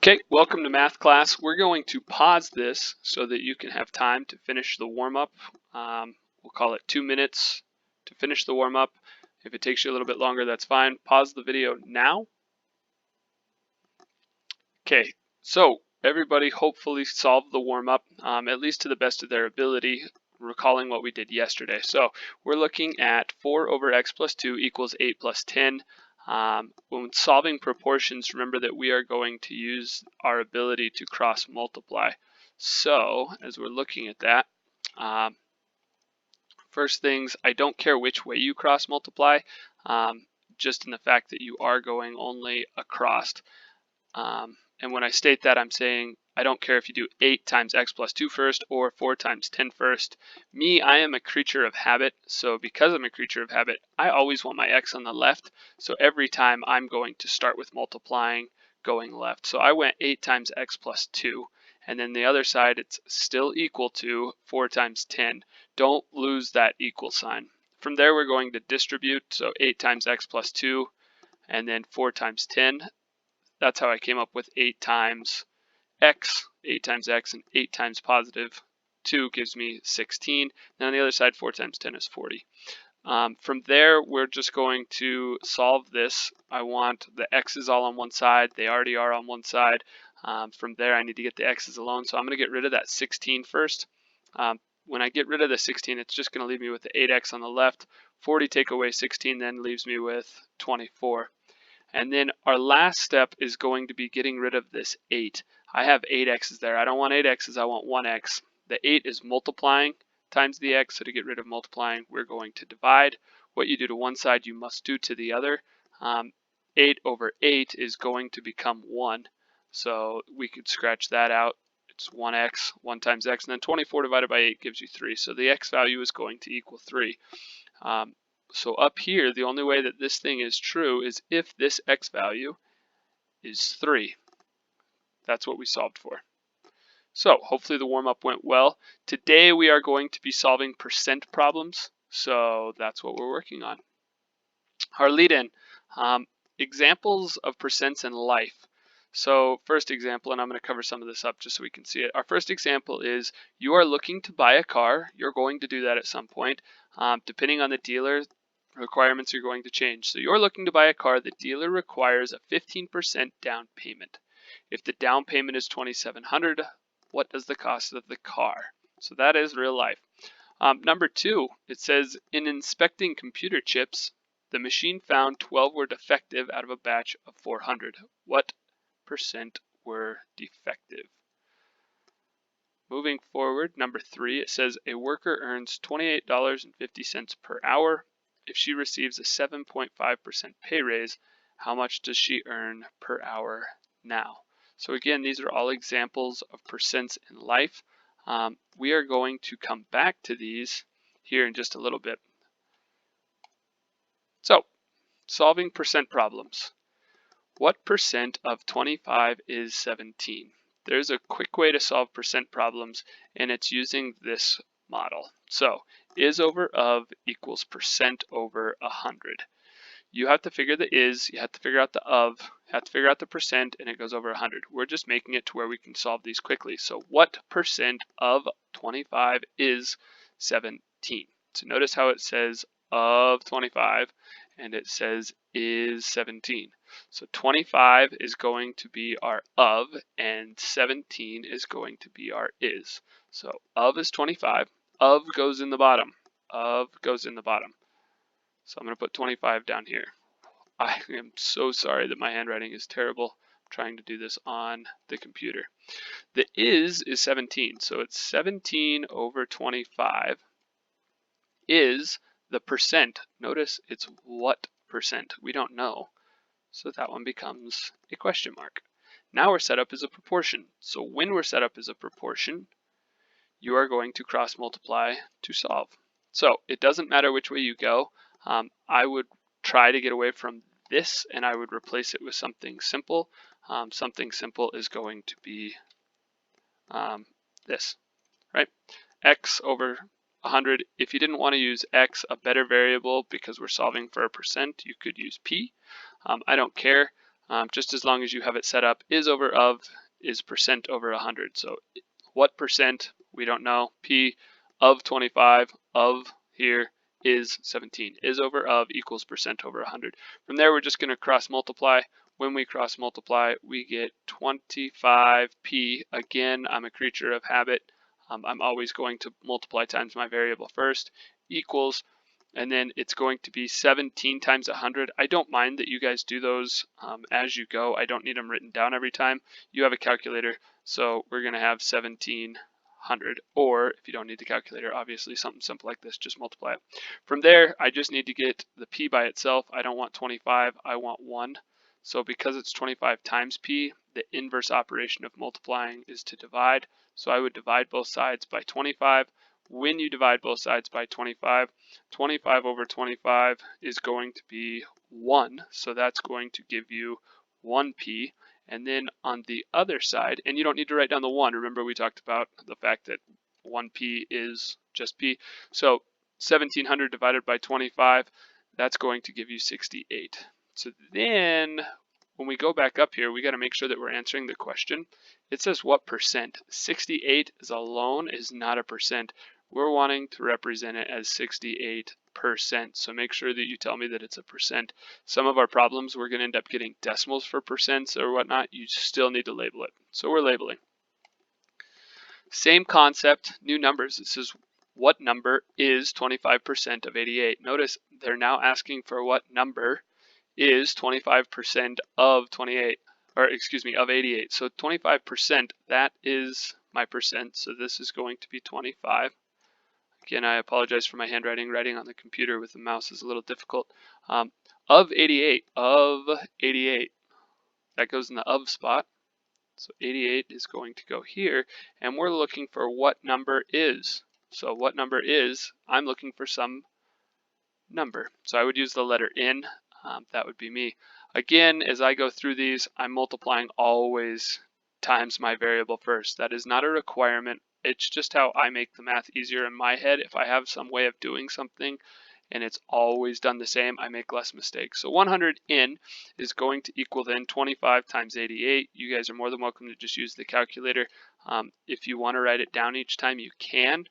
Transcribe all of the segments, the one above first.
Okay, welcome to math class. We're going to pause this so that you can have time to finish the warm-up. We'll call it 2 minutes to finish the warm-up. If it takes you a little bit longer, that's fine. Pause the video now. Okay, so everybody hopefully solved the warm-up, at least to the best of their ability, recalling what we did yesterday. So we're looking at 4 over x plus 2 equals 8 plus 10. When solving proportions, remember that we are going to use our ability to cross multiply. So as we're looking at that, first things, I don't care which way you cross multiply, just in the fact that you are going only across. And when I state that, I'm saying I don't care if you do 8 times x plus 2 first or 4 times 10 first. Me, I am a creature of habit. So because I'm a creature of habit, I always want my x on the left. So every time I'm going to start with multiplying going left. So I went 8 times x plus 2. And then the other side, it's still equal to 4 times 10. Don't lose that equal sign. From there, we're going to distribute. So 8 times x plus 2 and then 4 times 10. That's how I came up with 8 times x, and 8 times positive 2 gives me 16. And on the other side, 4 times 10 is 40. From there, we're just going to solve this. I want the x's all on one side. They already are on one side. From there, I need to get the x's alone. So I'm going to get rid of that 16 first. When I get rid of the 16, it's just going to leave me with the 8x on the left. 40 take away 16 then leaves me with 24. And then our last step is going to be getting rid of this 8. I have 8 x's there. I don't want 8 x's, I want 1 x. The 8 is multiplying times the x, so to get rid of multiplying, we're going to divide. What you do to one side, you must do to the other. 8 over 8 is going to become 1. So we could scratch that out. It's 1x, 1 times x, and then 24 divided by 8 gives you 3. So the x value is going to equal 3. So up here, the only way that this thing is true is if this x value is 3. That's what we solved for. So hopefully the warm-up went well. Today we are going to be solving percent problems. So that's what we're working on. Our lead-in, examples of percents in life. So first example, and I'm going to cover some of this up just so we can see it. Our first example is you are looking to buy a car. You're going to do that at some point. Depending on the dealer, requirements are going to change. So you're looking to buy a car. The dealer requires a 15% down payment. If the down payment is $2,700, what does the cost of the car? So that is real life. Number 2, it says in inspecting computer chips, the machine found 12 were defective out of a batch of 400. What percent were defective? Moving forward, number 3, it says a worker earns $28.50 per hour. If she receives a 7.5% pay raise, how much does she earn per hour now? So again, these are all examples of percents in life. We are going to come back to these here in just a little bit. So, solving percent problems. What percent of 25 is 17? There's a quick way to solve percent problems, and it's using this model. So, is over of equals percent over 100. You have to figure the is, you have to figure out the of, you have to figure out the percent, and it goes over 100. We're just making it to where we can solve these quickly. So what percent of 25 is 17? So notice how it says of 25, and it says is 17. So 25 is going to be our of, and 17 is going to be our is. So of is 25, of goes in the bottom, of goes in the bottom. So I'm going to put 25 down here. I am so sorry that my handwriting is terrible. I'm trying to do this on the computer. The is 17, so it's 17 over 25 is the percent. Notice it's what percent? We don't know. So that one becomes a question mark. Now we're set up as a proportion. So when we're set up as a proportion, you are going to cross multiply to solve. So it doesn't matter which way you go. I would try to get away from this and I would replace it with something simple. Something simple is going to be this, right? X over 100. If you didn't want to use X, a better variable, because we're solving for a percent, you could use P. I don't care. just as long as you have it set up is over of is percent over 100. So what percent, we don't know. P of 25 of here is 17. Is over of equals percent over 100. From there, we're just going to cross multiply. When we cross multiply, we get 25p. Again, I'm a creature of habit. I'm always going to multiply times my variable first, equals, and then it's going to be 17 times 100. I don't mind that you guys do those as you go. I don't need them written down every time. You have a calculator, so we're going to have 1700, or if you don't need the calculator, obviously something simple like this, just multiply it. From there, I just need to get the p by itself. I don't want 25, I want 1. So because it's 25 times p, the inverse operation of multiplying is to divide. So I would divide both sides by 25. When you divide both sides by 25, 25 over 25 is going to be 1. So that's going to give you 1p. And then on the other side, and you don't need to write down the 1. Remember, we talked about the fact that 1p is just p. So 1700 divided by 25, that's going to give you 68. So then when we go back up here, we got to make sure that we're answering the question. It says what percent? 68 is alone is not a percent. We're wanting to represent it as 68%. So make sure that you tell me that it's a percent. Some of our problems, we're going to end up getting decimals for percents or whatnot. You still need to label it. So we're labeling. Same concept, new numbers. This is what number is 25% of 88. Notice they're now asking for what number is 25% of 28, or excuse me, of 88. So 25%, that is my percent. So this is going to be 25. Again, I apologize for my handwriting. Writing on the computer with the mouse is a little difficult. Of 88, that goes in the of spot. So 88 is going to go here, and we're looking for what number is. So what number is, I'm looking for some number. So I would use the letter N. That would be me. Again, as I go through these, I'm multiplying always times my variable first. That is not a requirement. It's just how I make the math easier in my head. If I have some way of doing something and it's always done the same, I make less mistakes. So 100 in is going to equal then 25 times 88. You guys are more than welcome to just use the calculator. If you want to write it down each time, you can.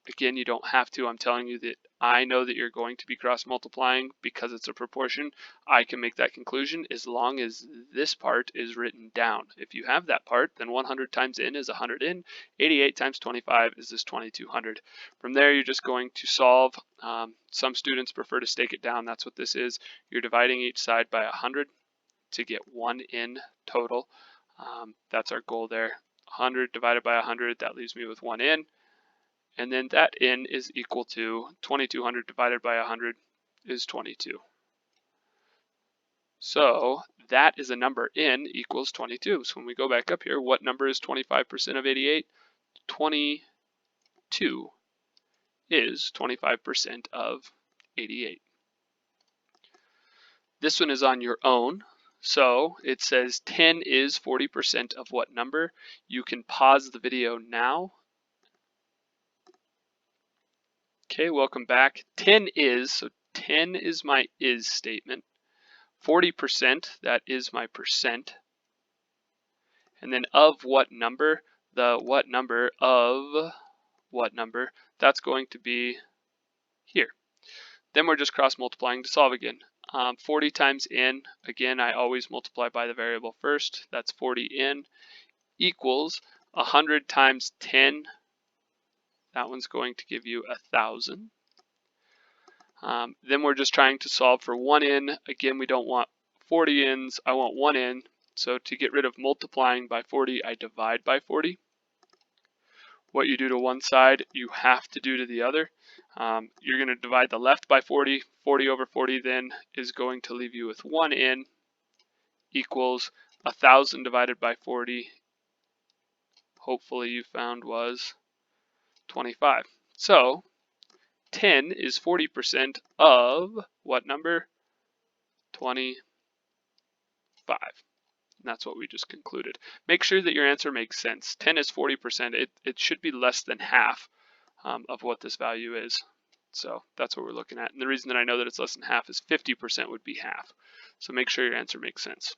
Again, you don't have to. I'm telling you that I know that you're going to be cross multiplying because it's a proportion. I can make that conclusion as long as this part is written down. If you have that part, then 100 times n is 100 in. 88 times 25 is this 2200. From there, you're just going to solve. Some students prefer to stake it down. That's what this is. You're dividing each side by 100 to get 1 in total. That's our goal there. 100 divided by 100, that leaves me with 1 in. And then that n is equal to 2200 divided by 100 is 22. So that is a number, n equals 22. So when we go back up here, what number is 25% of 88? 22 is 25% of 88. This one is on your own. So it says 10 is 40% of what number? You can pause the video now. Okay, welcome back. 10 is, so 10 is my is statement. 40%, that is my percent. And then of what number? The what number of what number? That's going to be here. Then we're just cross multiplying to solve again. 40 times n, again, I always multiply by the variable first. That's 40n equals 100 times 10. That one's going to give you 1,000. Then we're just trying to solve for 1 n. Again, we don't want 40 n's, I want 1 n. So to get rid of multiplying by 40, I divide by 40. What you do to one side, you have to do to the other. You're going to divide the left by 40. 40 over 40 then is going to leave you with 1 n equals 1,000 divided by 40. Hopefully you found was 25. So 10 is 40% of what number? 25. And that's what we just concluded. Make sure that your answer makes sense. 10 is 40%. It should be less than half of what this value is. So that's what we're looking at. And the reason that I know that it's less than half is 50% would be half. So make sure your answer makes sense.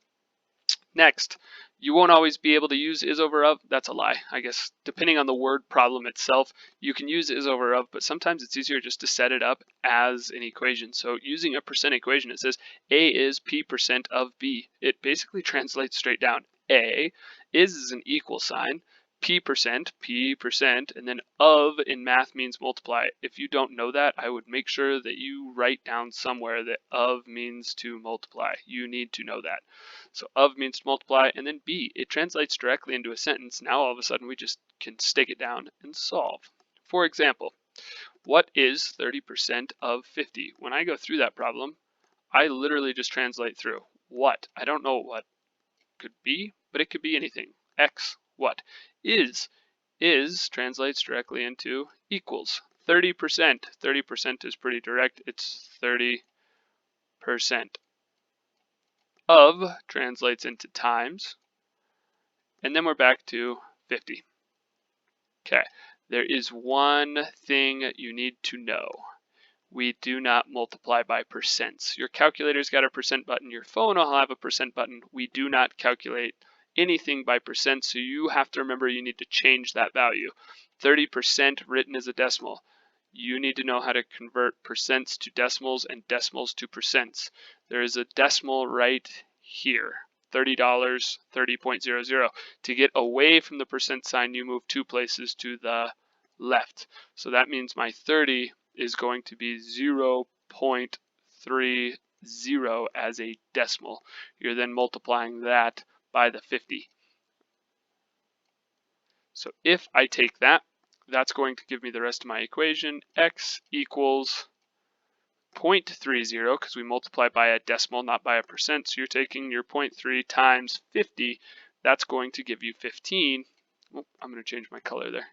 Next, you won't always be able to use is over of. That's a lie. I guess depending on the word problem itself, you can use is over of, but sometimes it's easier just to set it up as an equation. So using a percent equation, it says A is P% of B. It basically translates straight down. A is an equal sign, P%, and then of in math means multiply. If you don't know that, I would make sure that you write down somewhere that of means to multiply. You need to know that. So of means to multiply, and then B, it translates directly into a sentence. Now all of a sudden we just can stick it down and solve. For example, what is 30% of 50? When I go through that problem, I literally just translate through. What? I don't know what could be, but it could be anything. X, what? Is translates directly into equals 30%. 30% is pretty direct. It's 30%. Of translates into times, and then we're back to 50. Okay, there is one thing you need to know. We do not multiply by percents. Your calculator's got a percent button, your phone will have a percent button. We do not calculate anything by percent, so you have to remember you need to change that value. 30% written as a decimal. You need to know how to convert percents to decimals and decimals to percents. There is a decimal right here, $30, 30.00. To get away from the percent sign, you move 2 places to the left. So that means my 30 is going to be 0.30 as a decimal. You're then multiplying that by the 50. So if I take that, that's going to give me the rest of my equation. X equals 0.30, because we multiply by a decimal, not by a percent. So you're taking your 0.3 times 50. That's going to give you 15. Oh, I'm going to change my color there.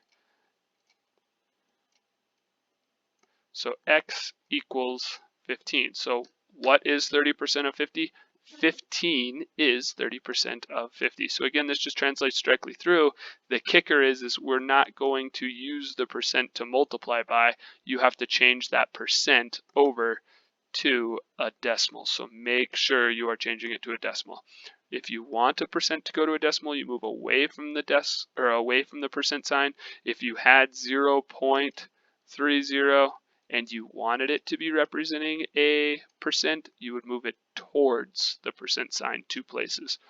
So X equals 15. So what is 30% of 50? 15 is 30% of 50. So again, this just translates directly through. The kicker is we're not going to use the percent to multiply by. You have to change that percent over to a decimal. So make sure you are changing it to a decimal. If you want a percent to go to a decimal, you move away from the away from the percent sign. If you had 0.30 and you wanted it to be representing a percent, you would move it towards the percent sign 2 places.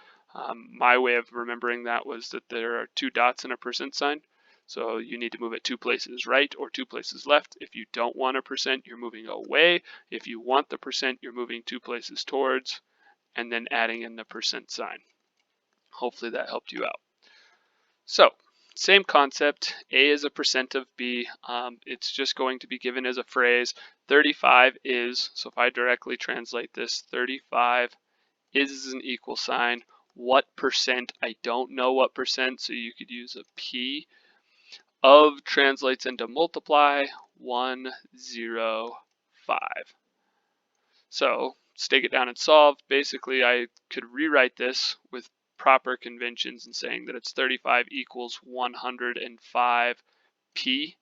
My way of remembering that was that there are 2 dots in a percent sign. So you need to move it 2 places right or 2 places left. If you don't want a percent, you're moving away. If you want the percent, you're moving 2 places towards, and then adding in the percent sign. Hopefully that helped you out. So same concept. A is a percent of B. It's just going to be given as a phrase. 35 is, so if I directly translate this, 35 is an equal sign. What percent? I don't know what percent, so you could use a P. Of translates into multiply, 105. So stick it down and solve. Basically, I could rewrite this with proper conventions and saying that it's 35 equals 105 P.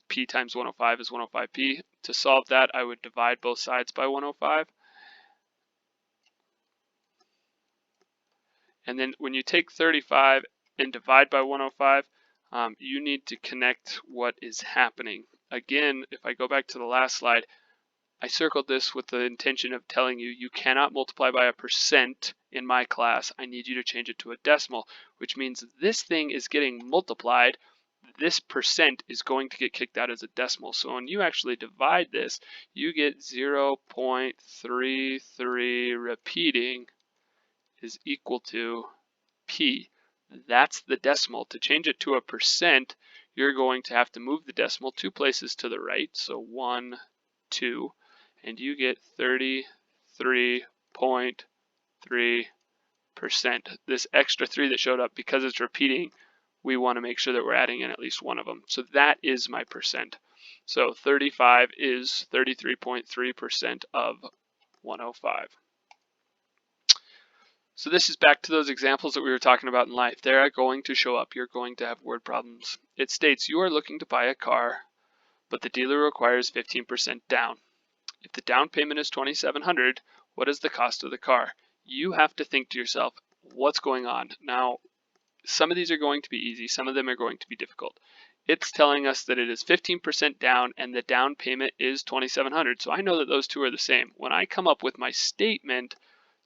P times 105 is 105P. To solve that, I would divide both sides by 105. And then when you take 35 and divide by 105, you need to connect what is happening. Again, if I go back to the last slide, I circled this with the intention of telling you you cannot multiply by a percent in my class. I need you to change it to a decimal, which means this thing is getting multiplied. This percent is going to get kicked out as a decimal. So when you actually divide this, you get 0.33 repeating is equal to P. That's the decimal. To change it to a percent, you're going to have to move the decimal 2 places to the right. So 1, 2, and you get 33.3%. This extra 3 that showed up, because it's repeating, we want to make sure that we're adding in at least one of them. So that is my percent. So 35 is 33.3% of 105. So this is back to those examples that we were talking about in life. They're going to show up. You're going to have word problems. It states you are looking to buy a car, but the dealer requires 15% down. If the down payment is $2,700, what is the cost of the car? You have to think to yourself, what's going on? Now, some of these are going to be easy, some of them are going to be difficult. It's telling us that it is 15% down and the down payment is $2,700. So I know that those two are the same. When I come up with my statement,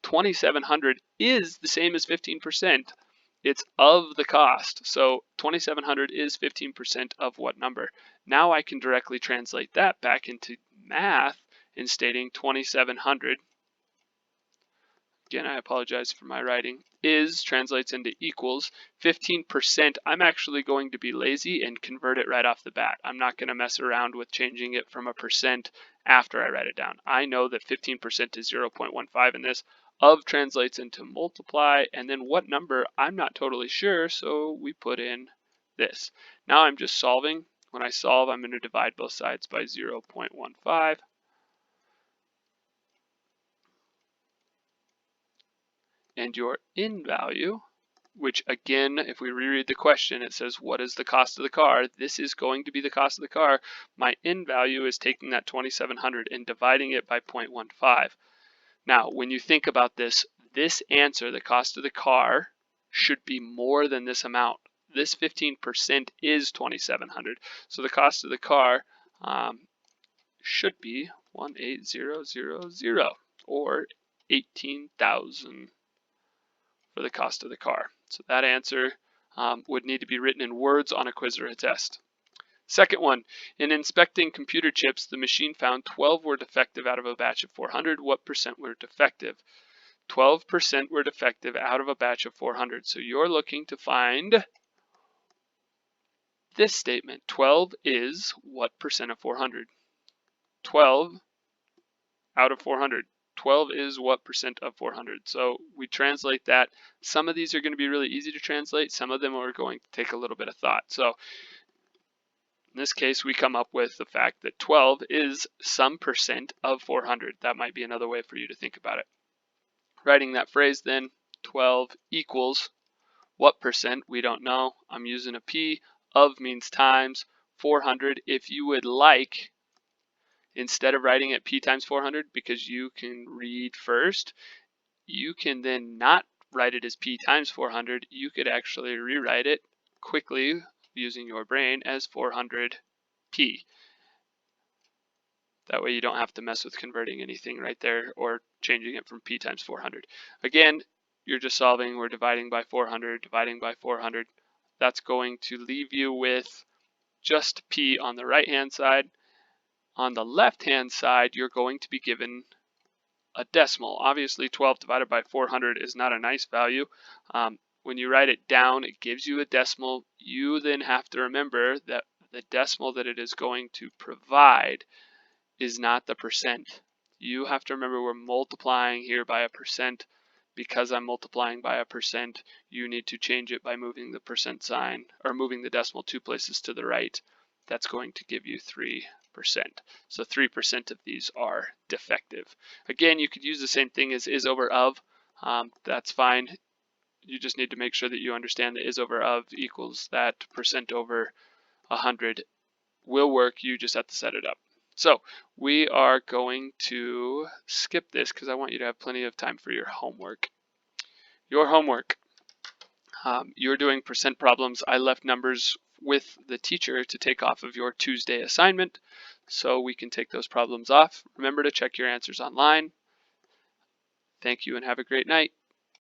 $2,700 is the same as 15%. It's of the cost. So $2,700 is 15% of what number? Now I can directly translate that back into math in stating 2,700. Again, I apologize for my writing. Is translates into equals 15%. I'm actually going to be lazy and convert it right off the bat. I'm not going to mess around with changing it from a percent after I write it down. I know that 15% is 0.15 in this. Of translates into multiply, and then what number, I'm not totally sure, so we put in this. Now I'm just solving. When I solve, I'm going to divide both sides by 0.15. And your in value, which again, if we reread the question, it says, what is the cost of the car? This is going to be the cost of the car. My in value is taking that 2,700 and dividing it by 0.15. Now, when you think about this answer, the cost of the car, should be more than this amount. This 15% is 2,700. So the cost of the car should be 18000 or 18,000 for the cost of the car. So that answer would need to be written in words on a quiz or a test. Second one, in inspecting computer chips, the machine found 12 were defective out of a batch of 400. What percent were defective? 12% were defective out of a batch of 400. So you're looking to find this statement. 12 is what percent of 400? 12 out of 400. 12 is what percent of 400? So we translate that. Some of these are going to be really easy to translate. Some of them are going to take a little bit of thought. So in this case, we come up with the fact that 12 is some percent of 400. That might be another way for you to think about it. Writing that phrase then, 12 equals what percent? We don't know. I'm using a P. Of means times 400. If you would like, instead of writing it P times 400, because you can read first, you can then not write it as P times 400. You could actually rewrite it quickly using your brain as 400p. That way you don't have to mess with converting anything right there or changing it from P times 400. Again, you're just solving, we're dividing by 400, dividing by 400. That's going to leave you with just P on the right hand side. On the left hand side, you're going to be given a decimal. Obviously 12 divided by 400 is not a nice value. When you write it down, it gives you a decimal. You then have to remember that the decimal that it is going to provide is not the percent. You have to remember we're multiplying here by a percent. Because I'm multiplying by a percent, you need to change it by moving the percent sign or moving the decimal 2 places to the right. That's going to give you 3%. So 3% of these are defective. Again, you could use the same thing as is over of. That's fine. You just need to make sure that you understand that is over of equals that percent over 100 will work. You just have to set it up. So we are going to skip this because I want you to have plenty of time for your homework. Your homework. You're doing percent problems. I left numbers with the teacher to take off of your Tuesday assignment, so we can take those problems off. Remember to check your answers online. Thank you and have a great night.